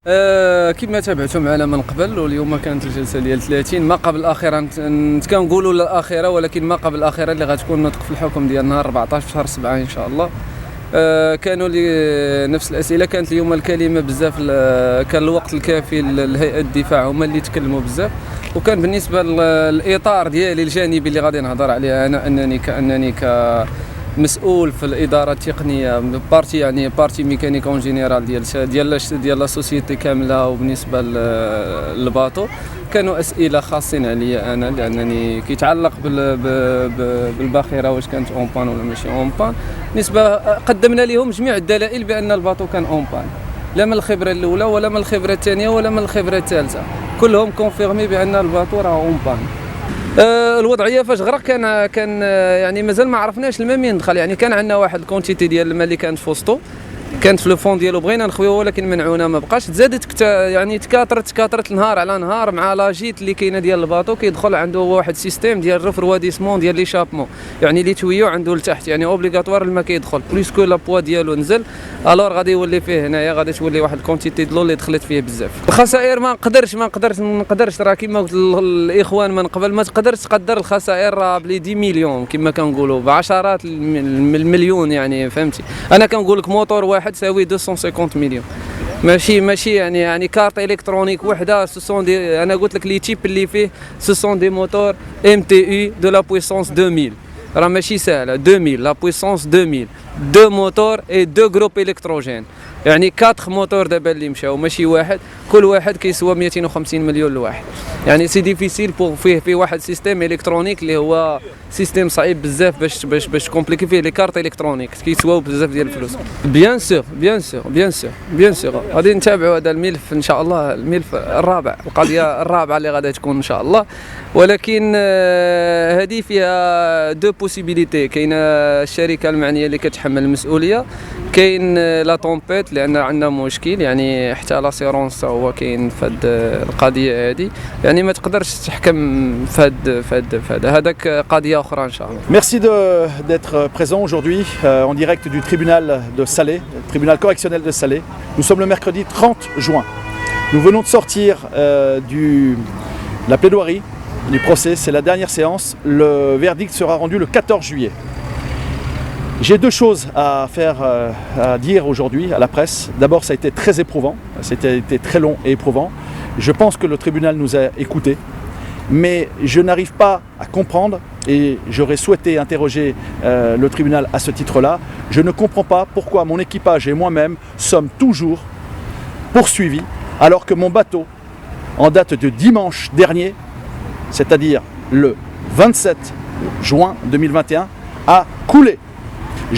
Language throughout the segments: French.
كما تابعتوا معنا من قبل، واليوم كانت الجلسه ديال 30 ما قبل الاخيره، كنقولوا الاخيره ولكن ما قبل الاخيره اللي غتكون نطق في الحكم ديال نهار 14 شهر 7 ان شاء الله. كانوا لي نفس الاسئله، كانت اليوم الكلمه بزاف، كان الوقت الكافي للهيئه الدفاع هما اللي تكلموا بزاف. وكان بالنسبه للاطار ديالي الجانبي اللي غادي نهضر عليه انا، انني كمسؤول في الاداره التقنيه بارتي، يعني بارتي ميكانيك اون جينيرال ديال لا سوسيتي كامله. وبالنسبه للباطو كانوا اسئله خاصين عليا انا، لانني كيتعلق بالباخره واش كانت اون بان ولا ماشي اون بان. بالنسبه قدمنا لهم جميع الدلائل بان الباطو كان اون بان، لا من الخبره الاولى ولا من الخبره الثانيه ولا من الخبره الثالثه، كلهم كونفيرمي بان الباطو راه اون بان. الوضعيه فاش غرق كان يعني مازال ما عرفناش الماء منين دخل. يعني كان عندنا واحد الكونتيتي ديال الماء اللي كانت في وسطو، كانت في لو فون ديالو، بغينا نخويوه ولكن منعونا ما بقاش. تزادت يعني تكاثرت نهار على نهار مع لاجيت اللي كاينه ديال الباطو. كيدخل عنده واحد سيستيم ديال ريفرواديسمون ديال ليشابمون، يعني اللي تويو عنده لتحت، يعني اوبليغاتوار الماء كيدخل بليسكو لا بوا ديالو نزل، الور غادي يولي فيه هنايا غادي تولي واحد الكونتيتي دلو اللي دخلت فيه بزاف. الخسائر ما نقدرش راه كيما قلت الاخوان من قبل، ما تقدرش تقدر الخسائر راه بلي 10 مليون كما كنقولوا، بعشرات المليون. يعني فهمتي، انا كنقول لك موتور واحد تساوي 250 مليون، ماشي يعني كارت الكترونيك وحده. انا قلت لك لي تيب اللي فيه سون دي موتور ام تي يو دو لا بويسونس 2000، راه ماشي سهله. 2000 لا بويسونس 2000، دو موتور اي دو جروب الكتروجين، يعني 4 موتور دابا اللي مشاو ماشي واحد، كل واحد كيسوى 250 مليون لواحد. يعني سي ديفيسيل بوغ فيه واحد سيستيم الكترونيك اللي هو سيستيم صعيب بزاف باش كومبليكي فيه لي كارت الكترونيك، كيسواو بزاف ديال الفلوس. بيان سور غادي نتابعوا هذا الملف ان شاء الله، الملف الرابع، القضيه الرابعه اللي غادي تكون ان شاء الله. ولكن هذه فيها دو بوسيبيليتي، كاينه الشركه المعنيه اللي كتحمل المسؤوليه، كاين لا طومبيت لان عندنا مشكل، يعني حتى لاسيرونس هو كاين في هذه القضيه هذه، يعني ما تقدرش تحكم في هذاك قضيه اخرى ان شاء الله. Merci d'être présent aujourd'hui en direct du tribunal de Salé, le tribunal correctionnel de Salé. Nous sommes le mercredi 30 juin. Nous venons de sortir la plaidoirie du procès, c'est la dernière séance. Le verdict sera rendu le 14 juillet. J'ai deux choses à dire aujourd'hui à la presse. D'abord, ça a été très éprouvant, ça a été très long et éprouvant. Je pense que le tribunal nous a écoutés, mais je n'arrive pas à comprendre, et j'aurais souhaité interroger le tribunal à ce titre-là. Je ne comprends pas pourquoi mon équipage et moi-même sommes toujours poursuivis, alors que mon bateau, en date de dimanche dernier, c'est-à-dire le 27 juin 2021, a coulé.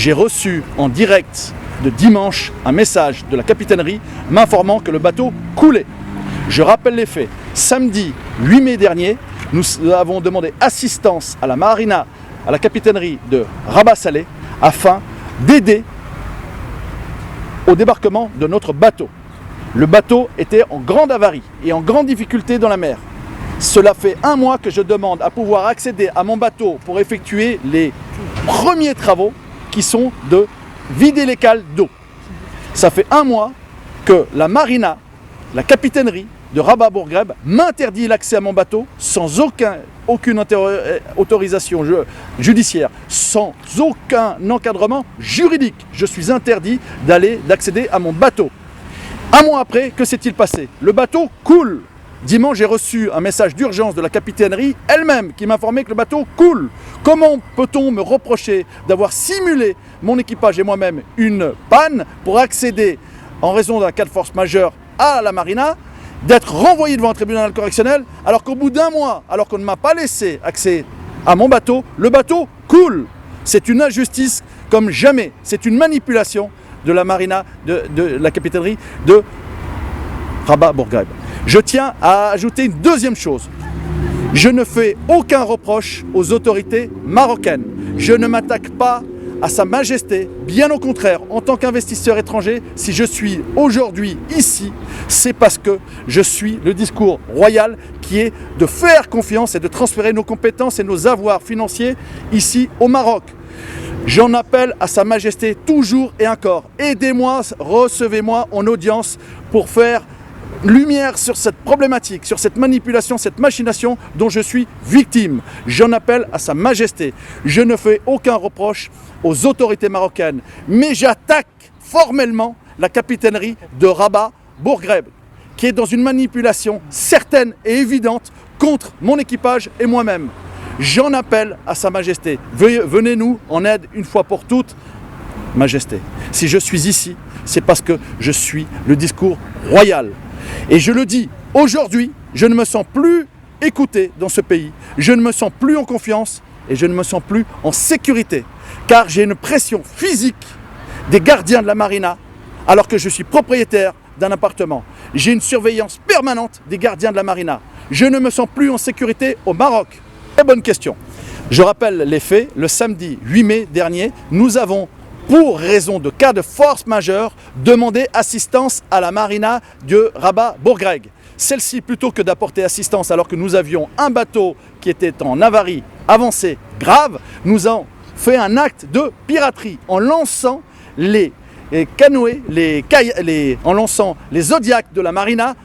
J'ai reçu en direct de dimanche un message de la capitainerie m'informant que le bateau coulait. Je rappelle les faits. Samedi 8 mai dernier, nous avons demandé assistance à la marina, à la capitainerie de Rabat-Salé, afin d'aider au débarquement de notre bateau. Le bateau était en grande avarie et en grande difficulté dans la mer. Cela fait un mois que je demande à pouvoir accéder à mon bateau pour effectuer les premiers travaux qui sont de vider les cales d'eau. Ça fait un mois que la marina, la capitainerie de Rabat-Bourggreb m'interdit l'accès à mon bateau sans aucune autorisation judiciaire, sans aucun encadrement juridique. Je suis interdit d'accéder à mon bateau. Un mois après, que s'est-il passé? Le bateau coule. Dimanche, j'ai reçu un message d'urgence de la capitainerie elle-même qui m'informait que le bateau coule. Comment peut-on me reprocher d'avoir simulé, mon équipage et moi-même, une panne pour accéder, en raison d'un cas de force majeure, à la marina, d'être renvoyé devant un tribunal correctionnel, alors qu'au bout d'un mois, alors qu'on ne m'a pas laissé accès à mon bateau, le bateau coule. C'est une injustice comme jamais. C'est une manipulation de la marina, de la capitainerie de Rabat-Bourggreb. Je tiens à ajouter une deuxième chose. Je ne fais aucun reproche aux autorités marocaines. Je ne m'attaque pas à Sa Majesté. Bien au contraire, en tant qu'investisseur étranger, si je suis aujourd'hui ici, c'est parce que je suis le discours royal qui est de faire confiance et de transférer nos compétences et nos avoirs financiers ici au Maroc. J'en appelle à Sa Majesté toujours et encore. Aidez-moi, recevez-moi en audience pour faire lumière sur cette problématique, sur cette manipulation, cette machination dont je suis victime. J'en appelle à Sa Majesté. Je ne fais aucun reproche aux autorités marocaines, mais j'attaque formellement la capitainerie de Rabat Bourgueil, qui est dans une manipulation certaine et évidente contre mon équipage et moi-même. J'en appelle à Sa Majesté. Venez-nous en aide une fois pour toutes, Majesté. Si je suis ici, c'est parce que je suis le discours royal. Et je le dis, aujourd'hui, je ne me sens plus écouté dans ce pays, je ne me sens plus en confiance et je ne me sens plus en sécurité, car j'ai une pression physique des gardiens de la marina, alors que je suis propriétaire d'un appartement. J'ai une surveillance permanente des gardiens de la marina. Je ne me sens plus en sécurité au Maroc. Très bonne question. Je rappelle les faits, le samedi 8 mai dernier, nous avons, pour raison de cas de force majeure, demandé assistance à la marina de Rabat Bourgueil. Celle-ci, plutôt que d'apporter assistance alors que nous avions un bateau qui était en avarie avancée grave, nous avons fait un acte de piraterie en lançant les canoës, en lançant les Zodiacs de la marina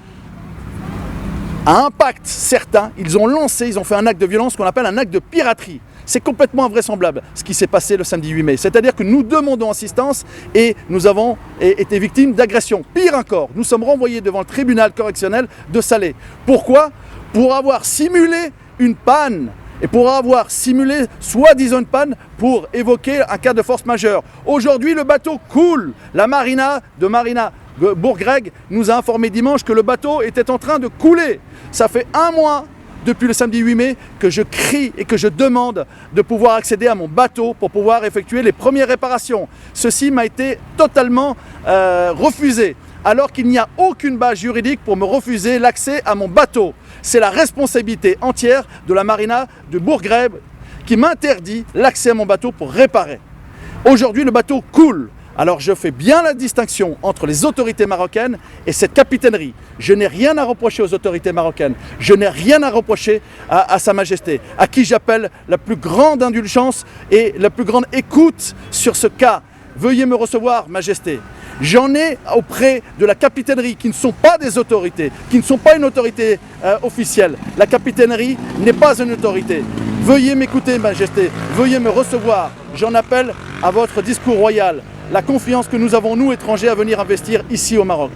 à impact certain. Ils ont fait un acte de violence qu'on appelle un acte de piraterie. C'est complètement invraisemblable ce qui s'est passé le samedi 8 mai. C'est-à-dire que nous demandons assistance et nous avons été victimes d'agressions. Pire encore, nous sommes renvoyés devant le tribunal correctionnel de Salé. Pourquoi? Pour avoir simulé une panne et pour avoir simulé soi-disant une panne pour évoquer un cas de force majeure. Aujourd'hui, le bateau coule. La marina de Bourgueil nous a informé dimanche que le bateau était en train de couler. Ça fait un mois depuis le samedi 8 mai que je crie et que je demande de pouvoir accéder à mon bateau pour pouvoir effectuer les premières réparations. Ceci m'a été totalement refusé, alors qu'il n'y a aucune base juridique pour me refuser l'accès à mon bateau. C'est la responsabilité entière de la marina de Bourgueil qui m'interdit l'accès à mon bateau pour réparer. Aujourd'hui, le bateau coule. Alors je fais bien la distinction entre les autorités marocaines et cette capitainerie. Je n'ai rien à reprocher aux autorités marocaines. Je n'ai rien à reprocher à Sa Majesté, à qui j'appelle la plus grande indulgence et la plus grande écoute sur ce cas. Veuillez me recevoir, Majesté. J'en ai auprès de la capitainerie, qui ne sont pas des autorités, qui ne sont pas une autorité officielle. La capitainerie n'est pas une autorité. Veuillez m'écouter, Majesté. Veuillez me recevoir. J'en appelle à votre discours royal. La confiance que nous avons, nous, étrangers, à venir investir ici au Maroc.